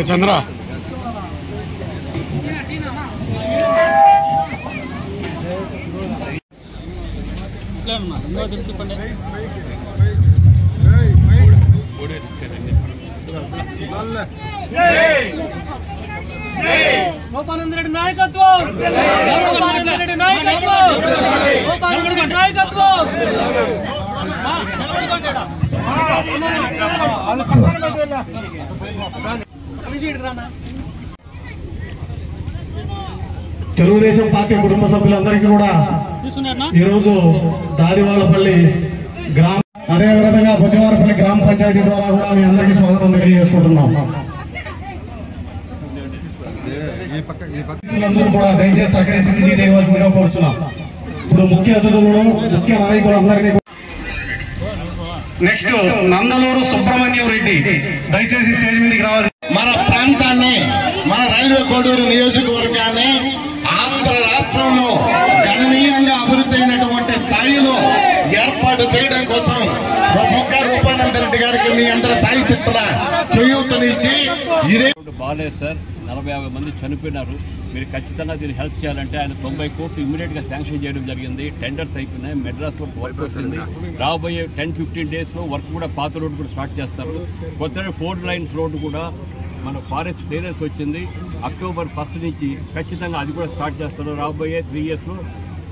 చంద్ర గోపానందరెడ్డి నాయకత్వం, గోపానందరెడ్డి నాయకత్వం, గోపానందరెడ్డి నాయకత్వం. తెలుగుదేశం పార్టీ కుటుంబ సభ్యులందరికీ కూడా ఈరోజు దాదివాళ్లపల్లి గ్రామ అదేవిధంగా బుజ్జవారపల్లి గ్రామ పంచాయతీ ద్వారా కూడా మీ అందరికీ స్వాగతం తెలియజేసుకుంటున్నాం. అందరూ కూడా దయచేసి సహకరించి తెలియవలసిందిగా కోరుతున్నాం. ఇప్పుడు ముఖ్య అతిథులు ముఖ్య నాయకులు అందరినీ నెక్స్ట్ నందలూరు సుబ్రహ్మణ్యం రెడ్డి దయచేసి స్టేజ్ మీదకి రావాలి. మన ప్రాంతాన్ని మన రైల్వే కోడూరు నియోజకవర్గాన్ని ఆంధ్ర రాష్ట్రంలో గణనీయంగా అభివృద్ధి అయినటువంటి స్థాయిలో ఏర్పాటు చేయడం కోసం రూపానందరెడ్డి గారికి మీ అందరి సాహిత్యుల చేయూతనిచ్చి ఇదే బాగాలేదు సార్. 40-50 మంది చనిపోయినారు. మీరు ఖచ్చితంగా దీన్ని హెల్ప్ చేయాలంటే ఆయన 90 కోట్లు ఇమీడియట్ గా శాంక్షన్ చేయడం జరిగింది. టెండర్స్ అయిపోయినాయి. మెడ్రాస్ వర్క్ వస్తుంది. రాబోయే 10-15 డేస్ లో వర్క్ కూడా పాత రోడ్డు కూడా స్టార్ట్ చేస్తారు. కొత్త 4 లైన్స్ రోడ్డు కూడా మన ఫారెస్ట్ క్లియరెన్స్ వచ్చింది. అక్టోబర్ 1 నుంచి ఖచ్చితంగా అది కూడా స్టార్ట్ చేస్తారు. రాబోయే 3 years లో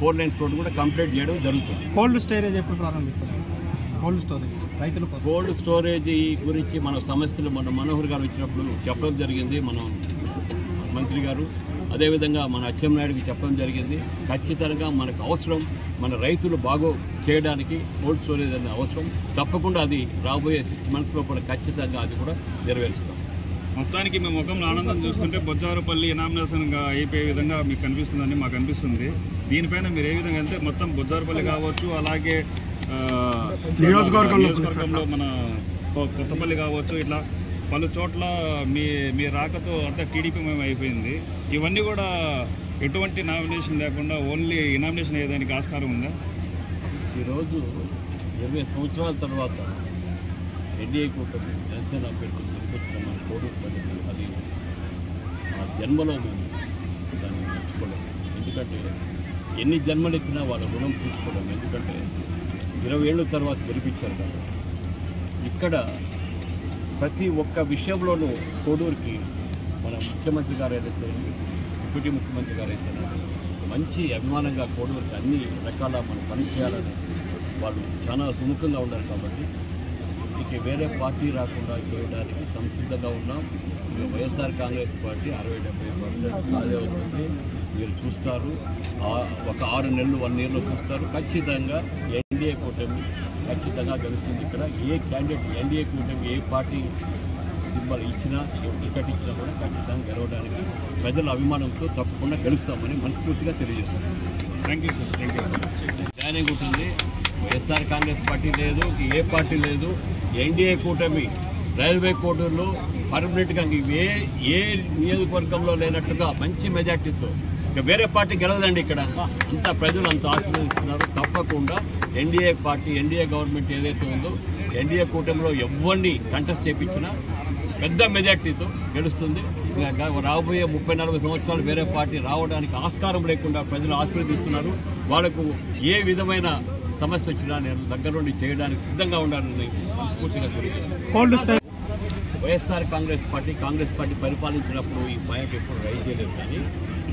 4 లైన్స్ రోడ్డు కూడా కంప్లీట్ చేయడం జరుగుతుంది. కోల్డ్ స్టోరేజ్ ఎప్పుడు ప్రారంభిస్తారు? కోల్డ్ స్టోరేజ్ రైతుల కోసం కోల్డ్ స్టోరేజ్ గురించి మన సమస్యలు మన మనోహర్ గారు వచ్చినప్పుడు చెప్పడం జరిగింది. మనం మంత్రి గారు అదేవిధంగా మన అచ్చెన్నాయుడికి చెప్పడం జరిగింది. ఖచ్చితంగా మనకు అవసరం, మన రైతులు బాగో చేయడానికి కోల్డ్ స్టోరేజ్ అనేది అవసరం. తప్పకుండా అది రాబోయే 6 months లోపల ఖచ్చితంగా అది కూడా నెరవేరుస్తాం. మొత్తానికి మేము ముఖంలో ఆనందం చూస్తుంటే బొజ్జారపల్లి నామినేషన్గా అయిపోయే విధంగా మీకు కనిపిస్తుందని మాకు అనిపిస్తుంది. దీనిపైన మీరు ఏ విధంగా అంటే మొత్తం బొజ్జారపల్లి కావచ్చు, అలాగే నియోజకవర్గంలో మన కొత్తపల్లి కావచ్చు, ఇట్లా పలు చోట్ల మీ రాకతో అంతా టీడీపీ మేము అయిపోయింది. ఇవన్నీ కూడా ఎటువంటి నామినేషన్ లేకుండా ఓన్లీ నామినేషన్ అయ్యేదానికి ఆస్కారం ఉందా? ఈరోజు 20 సంవత్సరాల తర్వాత ఎన్డీఏ కూటమి జనసేన అభ్యర్థులు నిలబెట్టిన మన కోడూరు పద్ధతి అది ఆ జన్మలో మేము దాన్ని మర్చిపోలేము. ఎందుకంటే ఎన్ని జన్మలు ఎక్కినా వాళ్ళ రుణం తీర్చుకోలేము. ఎందుకంటే 20 ఏళ్ళ తర్వాత గెలిపించారు కాబట్టి ఇక్కడ ప్రతి ఒక్క విషయంలోనూ కోడూరుకి మన ముఖ్యమంత్రి గారు ఏదైతే డిప్యూటీ ముఖ్యమంత్రి గారు అయితే మంచి అభిమానంగా కోడూరుకి అన్ని రకాల మనం పని చేయాలని వాళ్ళు చాలా సుముఖంగా ఉన్నారు. కాబట్టి ఇక వేరే పార్టీ రాకుండా చేయడానికి సంసిద్ధంగా ఉన్నాం. వైఎస్ఆర్ కాంగ్రెస్ పార్టీ 60-70% సాధే అవుతుంది. మీరు చూస్తారు, ఒక 6 నెలలు 1 yearలో చూస్తారు. ఖచ్చితంగా ఎన్డీఏ కూటమి ఖచ్చితంగా గెలుస్తుంది. ఇక్కడ ఏ క్యాండిడేట్ ఎన్డీఏ కూటమి ఏ పార్టీ సింబల్ ఇచ్చినా టికెట్ ఇచ్చినా కూడా ఖచ్చితంగా గెలవడానికి ప్రజల అభిమానంతో తప్పకుండా గెలుస్తామని మనస్ఫూర్తిగా తెలియజేస్తాం. Thank you sir. Thank you. Joining ఉంటుంది. వైఎస్ఆర్ కాంగ్రెస్ పార్టీ లేదు, ఏ పార్టీ లేదు. ఎన్డీఏ కూటమి రైల్వే కోడూరులో పర్మనెంట్గా ఏ నియోజకవర్గంలో లేనట్టుగా మంచి మెజార్టీతో ఇక వేరే పార్టీ గెలవదండి. ఇక్కడ అంతా ప్రజలు అంత ఆశీర్వదిస్తున్నారు. తప్పకుండా ఎన్డీఏ పార్టీ ఎన్డీఏ గవర్నమెంట్ ఏదైతే ఉందో ఎన్డీఏ కూటమిలో ఎవరిని కంటెస్ట్ చేయించినా పెద్ద మెజార్టీతో గెలుస్తుంది. రాబోయే 30-40 సంవత్సరాలు వేరే పార్టీ రావడానికి ఆస్కారం లేకుండా ప్రజలు ఆశీర్వదిస్తున్నారు. వాళ్లకు ఏ విధమైన సమస్య వచ్చినా నేను దగ్గర నుండి చేయడానికి సిద్ధంగా ఉండాలని మనస్ఫూర్తిగా తెలియజేస్తాను. వైఎస్ఆర్ కాంగ్రెస్ పార్టీ పరిపాలించినప్పుడు ఈ పాయింట్ ఎప్పుడు రైజ్ చేయలేదు, కానీ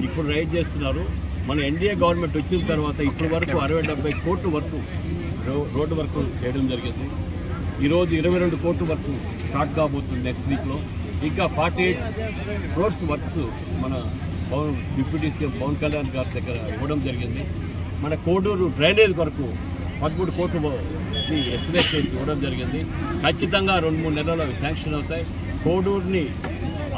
ఇప్పుడు రైజ్ చేస్తున్నారు. మన ఎన్డీఏ గవర్నమెంట్ వచ్చిన తర్వాత ఇప్పటి వరకు 60-70 కోట్ల వరకు రోడ్డు వర్క్ చేయడం జరిగింది. ఈరోజు 22 కోట్ల వరకు స్టార్ట్ కాబోతుంది నెక్స్ట్ వీక్లో. ఇంకా 48 crores వర్క్స్ మన డిప్యూటీ సీఎం పవన్ కళ్యాణ్ గారి దగ్గర ఇవ్వడం జరిగింది. మన కోడూరు డ్రైనేజ్ వరకు 13 కోట్లు ఎస్టిమేట్ చేసి ఇవ్వడం జరిగింది. ఖచ్చితంగా 2-3 నెలల్లో శాంక్షన్ అవుతాయి. కోడూరుని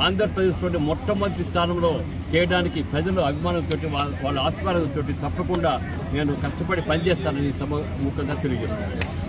ఆంధ్రప్రదేశ్లోని మొట్టమొదటి స్థానంలో చేయడానికి ప్రజల అభిమానంతో వాళ్ళ ఆశీర్వాదంతో తప్పకుండా నేను కష్టపడి పనిచేస్తానని సభ ముఖ్యంగా తెలియజేస్తున్నాను.